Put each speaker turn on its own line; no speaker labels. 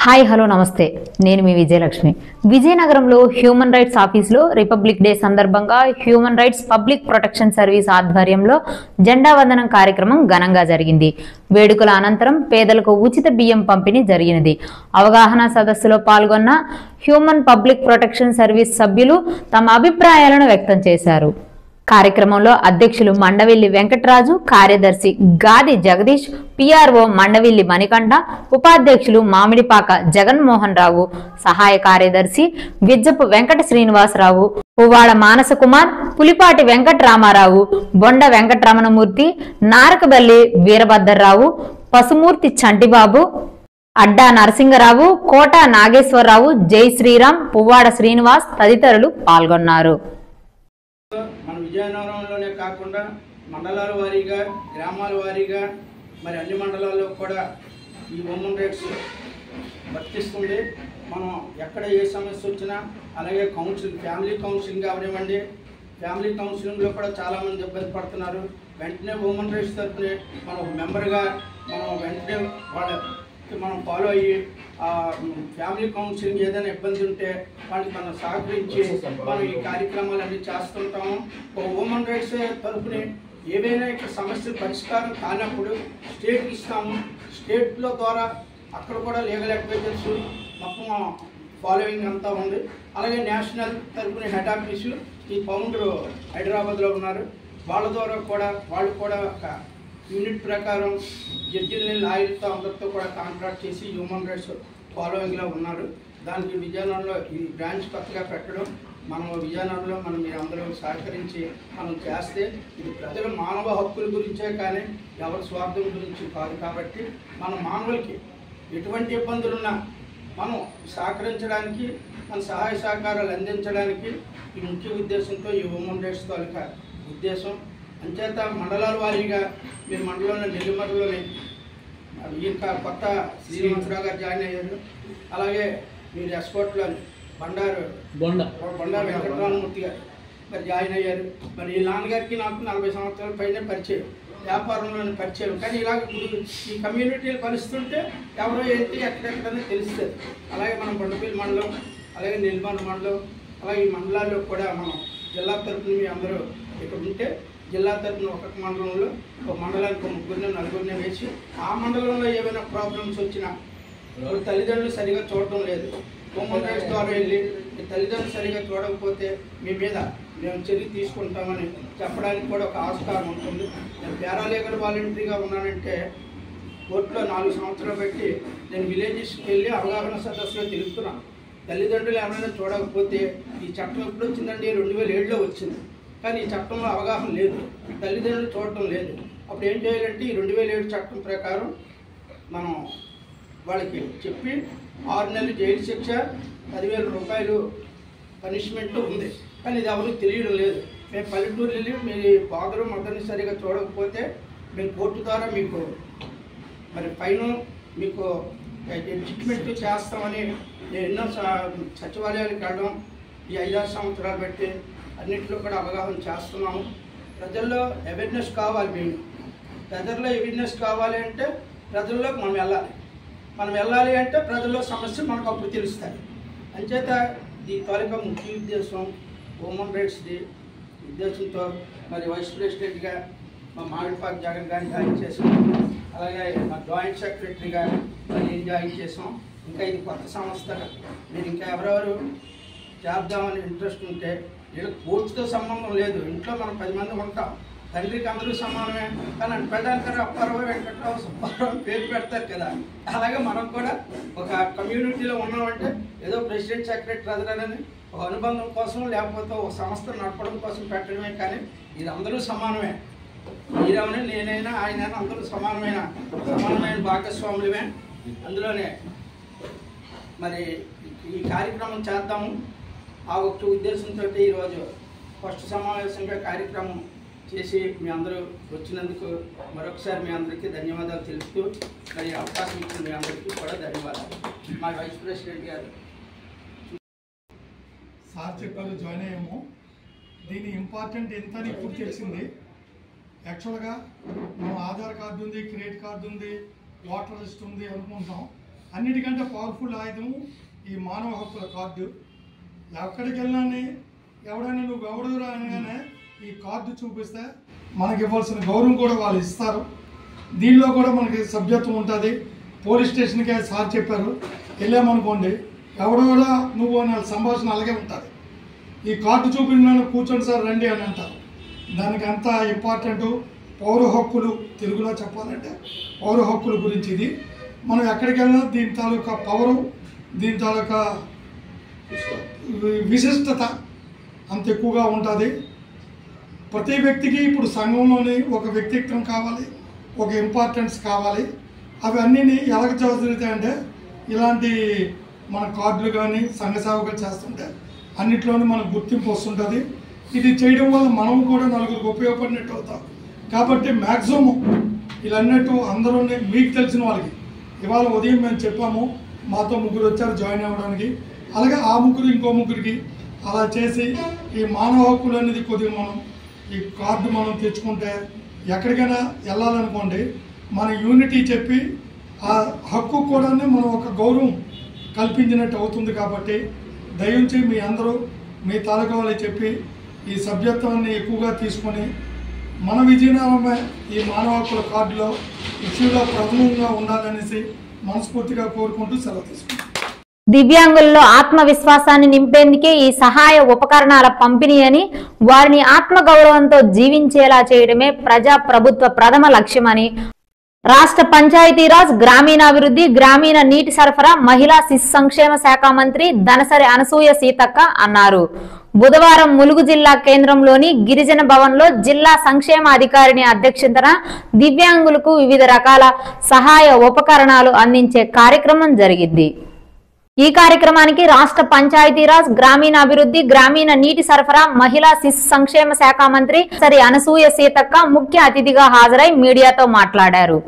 Hi hello నమస్తే నేను మీ విజయలక్ష్మి. విజయనగరంలో హ్యూమన్ రైట్స్ ఆఫీసులో రిపబ్లిక్ డే సందర్భంగా human rights public protection service ఆధ్వర్యంలో జెండా వందనం కార్యక్రమం ఘనంగా జరిగింది. వేడుకల అనంతరం పేదలకు ఉచిత బియ్యం పంపిణీ జరిగినది. అవగాహన సదస్సులో పాల్గొన్న హ్యూమన్ పబ్లిక్ ప్రొటెక్షన్ సర్వీస్ సభ్యులు తమ అభిప్రాయాలను వ్యక్తం చేశారు. కార్యక్రమంలో అధ్యక్షులు మండవిల్లి వెంకటరాజు, కార్యదర్శి గాది జగదీష్, పిఆర్ఓ మండవిల్లి మణికంఠ, ఉపాధ్యక్షులు మామిడిపాక జగన్మోహన్ రావు, సహాయ కార్యదర్శి విజ్జపు వెంకట శ్రీనివాసరావు, పువ్వాడ మానస కుమార్, పులిపాటి వెంకటరామారావు, బొండ వెంకటరమణమూర్తి, నారకబల్లి వీరభద్రరావు, పసుమూర్తి చంటిబాబు, అడ్డా నరసింగరావు, కోట నాగేశ్వరరావు, జై శ్రీరామ్, పువ్వాడ శ్రీనివాస్ తదితరులు పాల్గొన్నారు.
మన విజయనగరంలోనే కాకుండా మండలాల వారీగా, గ్రామాల వారీగా మరి అన్ని మండలాల్లో కూడా ఈ హ్యూమన్ రైట్స్ వర్తిస్తుంది. మనం ఎక్కడ ఏ సమస్య వచ్చినా అలాగే ఫ్యామిలీ కౌన్సిలింగ్ అవనివ్వండి, ఫ్యామిలీ కౌన్సిలింగ్లో కూడా చాలామంది ఇబ్బంది పడుతున్నారు. వెంటనే హ్యూమన్ రైట్స్ తరఫున మనం ఒక మెంబర్గా వెంటనే మనం ఫాలో అయ్యి ఫ్యామిలీ కౌన్సిలింగ్ ఏదైనా ఇబ్బంది ఉంటే వాళ్ళకి మనం సహకరించి మనం ఈ కార్యక్రమాలన్నీ చేస్తుంటాము. ఒక హ్యూమన్ రైట్స్ తరఫున ఏవైనా ఇక్కడ సమస్యలు పరిష్కారం కానప్పుడు స్టేట్కి ఇస్తాము. స్టేట్లో ద్వారా అక్కడ కూడా లీగల్ అడ్వైజర్స్ మొత్తం ఫాలోయింగ్ అంతా ఉంది. అలాగే నేషనల్ తరఫున హెడ్ ఆఫీసు ఈ ఫౌండర్ హైదరాబాద్లో ఉన్నారు. వాళ్ళ ద్వారా కూడా వాళ్ళు కూడా ఒక యూనిట్ ప్రకారం జడ్జిల్ని లాయర్తో అందరితో కూడా కాంట్రాక్ట్ చేసి హ్యూమన్ రైట్స్ ఫాలోయింగ్లో ఉన్నారు. దానికి విజయనగరంలో ఈ బ్రాంచ్ కొత్తగా పెట్టడం విజయనగరంలో మీరు అందరూ సహకరించి మనం చేస్తే ఇది ప్రజల మానవ హక్కుల గురించే కానీ ఎవరి స్వార్థం గురించి కాదు. కాబట్టి మన మానవులకి ఎటువంటి ఇబ్బందులున్నా మనం సహకరించడానికి, మన సహాయ సహకారాలు అందించడానికి ఈ ముఖ్య ఉద్దేశంతో ఈ హ్యూమన్ రైట్స్ తాలూకా ఉద్దేశం. అంచేత మండలాల వారీగా మీరు మండలంలో నెల్లిమర్రలోని ఇంకా కొత్త శ్రీనివాసరావు గారు జాయిన్ అయ్యారు. అలాగే మీరు ఎస్కోట్లో బొండ వెంకటరామమూర్తి గారు మరి జాయిన్ అయ్యారు. మరి ఈ నాన్నగారికి నాకు 40 సంవత్సరాల పైన పరిచయం, వ్యాపారంలోని పరిచయం. కానీ ఇలాగ ఈ కమ్యూనిటీలు కలుస్తుంటే ఎవరో ఏంటి ఎక్కడెక్కడనే తెలుస్తుంది. అలాగే మనం బొండపల్లి మండలం, అలాగే నెల్లిమర్ర మండలం, అలాగే ఈ మండలాల్లో కూడా మనం జిల్లా తరఫున మీ అందరూ ఇక్కడ ఉంటే జిల్లా తరఫున ఒక్కొక్క మండలంలో ఒక మండలానికి 3-4 వేసి ఆ మండలంలో ఏమైనా ప్రాబ్లమ్స్ వచ్చినా తల్లిదండ్రులు సరిగా చూడటం లేదు, హ్యూమన్ రైట్స్ ద్వారా వెళ్ళి మీ తల్లిదండ్రులు సరిగా చూడకపోతే మీ మీద మేము చర్య తీసుకుంటామని చెప్పడానికి కూడా ఒక ఆస్కారం ఉంటుంది. నేను పారాలీగల్ వాలంటరీగా ఉన్నానంటే కోర్టులో 4 సంవత్సరాలు పెట్టి నేను విలేజెస్కి వెళ్ళి అవగాహన సదస్సులో తిరుగుతున్నాను. తల్లిదండ్రులు ఎవరైనా చూడకపోతే ఈ చట్టం ఎప్పుడు వచ్చిందండి? 2007లో వచ్చింది. కానీ ఈ చట్టంలో అవగాహన లేదు, తల్లిదండ్రులు చూడటం లేదు. అప్పుడు ఏం చేయాలంటే ఈ 2007 చట్టం ప్రకారం మనం వాళ్ళకి చెప్పి 6 నెలలు జైలు శిక్ష, 10,000 రూపాయలు పనిష్మెంట్ ఉంది. కానీ ఇది ఎవరికి తెలియడం లేదు. మేము పల్లెటూరు వెళ్ళి మీ ఫాదరు మదర్ని సరిగా చూడకపోతే మేము కోర్టు ద్వారా మీకు మరి ఫైన్ మీకు జడ్జిమెంట్ చేస్తామని నేను ఎన్నో సచివాలయాలకు వెళ్ళడం ఈ 5-6 సంవత్సరాలు బట్టి అన్నింటిలో కూడా అవగాహన చేస్తున్నాము. ప్రజల్లో అవేర్నెస్ కావాలి. మేము ప్రజల్లో అవేర్నెస్ కావాలి అంటే ప్రజల్లోకి మనం వెళ్ళాలి అంటే ప్రజల్లో సమస్య మనకు అప్పుడు తెలుస్తాయి. అంచేత దీని తాలూకా ముఖ్య ఉద్దేశం హ్యూమన్ రైట్స్ డే ఉద్దేశంతో మరి వైస్ ప్రెసిడెంట్గా మా మామిడిపాక జగన్ గారిని జాయిన్ చేసాం. అలాగే మా జాయింట్ సెక్రటరీగా నేను జాయిన్ చేసాం. ఇంకా ఇది కొత్త సంస్థ, మీరు ఇంకా ఎవరెవరు చేద్దామని ఇంట్రెస్ట్ ఉంటే వీళ్ళకి కోర్టుతో సంబంధం లేదు. ఇంట్లో మనం 10 మంది ఉంటాం, తండ్రికి అందరూ సమానమే. కానీ పెట్టడానికి అప్పారావు, వెంకట్రావు, సుబ్బారావు పేరు పెడతారు కదా. అలాగే మనం కూడా ఒక కమ్యూనిటీలో ఉన్నామంటే ఏదో ప్రెసిడెంట్, సెక్రటరీ, ట్రెజరర్ అని ఒక అనుబంధం కోసం లేకపోతే ఒక సంస్థ నడపడం కోసం పెట్టడమే. కానీ ఇది అందరూ సమానమే. మీరేమైనా నేనైనా ఆయనైనా అందరూ సమానమైన భాగస్వాములమే. అందులోనే మరి ఈ కార్యక్రమం చేద్దాము. ఆ ఒక్క ఉద్దేశంతో ఈరోజు ఫస్ట్ సమావేశంగా కార్యక్రమం చేసి మీ అందరూ వచ్చినందుకు మరొకసారి మీ అందరికీ ధన్యవాదాలు తెలుపుతూ మరి అవకాశం ఇచ్చిన మీ అందరికీ కూడా ధన్యవాదాలు. మా వైస్ ప్రెసిడెంట్ గారు
సార్ చెప్పారు, జాయిన్ అయ్యాము. దీని ఇంపార్టెంట్ ఎంత అని ఇప్పుడు తెలిసింది. యాక్చువల్గా మనం ఆధార్ కార్డు ఉంది, క్రెడిట్ కార్డు ఉంది, వాటర్ లిస్ట్ ఉంది అనుకుంటాం. అన్నిటికంటే పవర్ఫుల్ ఆయుధం ఈ మానవ హక్కుల కార్డు. ఎక్కడికి వెళ్ళినా ఎవడైనా నువ్వు ఎవడురా అనగానే ఈ కార్డు చూపిస్తే మనకి ఇవ్వాల్సిన గౌరవం కూడా వాళ్ళు ఇస్తారు. దీనిలో కూడా మనకి సభ్యత్వం ఉంటుంది. పోలీస్ స్టేషన్కే సార్ చెప్పారు, వెళ్ళామనుకోండి ఎవడెవరా నువ్వు అనే సంభాషణ అలాగే ఉంటుంది. ఈ కార్డు చూపించిన కూర్చోండి సార్ రండి అని అంటారు. దానికి అంత ఇంపార్టెంట్ పౌర హక్కులు, తెలుగులో చెప్పాలంటే పౌర హక్కుల గురించి ఇది. మనం ఎక్కడికి వెళ్ళినా దీని తాలూకా పవరు, దీని తాలూకా విశిష్టత అంత ఎక్కువగా ఉంటుంది. ప్రతి వ్యక్తికి ఇప్పుడు సంఘంలోని ఒక వ్యక్తిత్వం కావాలి, ఒక ఇంపార్టెన్స్ కావాలి. అవి అన్నీ ఎలాగ జరుగుతాయంటే ఇలాంటి మన కార్డులు కానీ సంఘ సేవకులు చేస్తుంటే అన్నిట్లోనూ మనకు గుర్తింపు వస్తుంటుంది. ఇది చేయడం వల్ల మనం కూడా నలుగురికి ఉపయోగపడినట్టు అవుతాం. కాబట్టి మ్యాక్సిమం ఇలా అన్నట్టు అందరూ మీకు తెలిసిన వాళ్ళకి ఇవాళ ఉదయం మేము చెప్పాము, మాతో ముగ్గురు వచ్చారు జాయిన్ అవ్వడానికి. అలాగే ఆ ముగ్గురు ఇంకో ముగ్గురికి అలా చేసి ఈ మానవ హక్కులు అనేది కొద్దిగా మనం ఈ కార్డు మనం తెచ్చుకుంటే ఎక్కడికైనా వెళ్ళాలనుకోండి మన యూనిటీ చెప్పి ఆ హక్కు కూడా మనం ఒక గౌరవం కల్పించినట్టు అవుతుంది. కాబట్టి దయించి మీ అందరూ మీ తాలూకా వాళ్ళకి చెప్పి ఈ సభ్యత్వాన్ని ఎక్కువగా తీసుకొని మన విజయనగరమే ఈ మానవ హక్కుల కార్డులో ఇష్యూలో ప్రథమంగా ఉండాలనేసి మనస్ఫూర్తిగా కోరుకుంటూ సెలవు తీసుకుంటాం.
దివ్యాంగుల్లో ఆత్మవిశ్వాసాన్ని నింపేందుకే ఈ సహాయ ఉపకరణాల పంపిణీ అని, వారిని ఆత్మగౌరవంతో జీవించేలా చేయడమే ప్రజా ప్రభుత్వ ప్రథమ లక్ష్యమని రాష్ట్ర పంచాయతీరాజ్, గ్రామీణాభివృద్ధి, గ్రామీణ నీటి సరఫరా, మహిళా శిశు సంక్షేమ శాఖ మంత్రి దనసరి అనసూయ సీతక్క అన్నారు. బుధవారం ములుగు జిల్లా కేంద్రంలోని గిరిజన భవన్లో జిల్లా సంక్షేమ అధికారిని అధ్యక్షతన దివ్యాంగులకు వివిధ రకాల సహాయ ఉపకరణాలు అందించే కార్యక్రమం జరిగింది. ఈ కార్యక్రమానికి రాష్ట్ర పంచాయతీరాజ్, గ్రామీణాభివృద్ధి, గ్రామీణ నీటి సరఫరా, మహిళా శిశు సంక్షేమ శాఖ మంత్రి దనసరి అనసూయ సీతక్క ముఖ్య అతిథిగా హాజరై మీడియాతో మాట్లాడారు.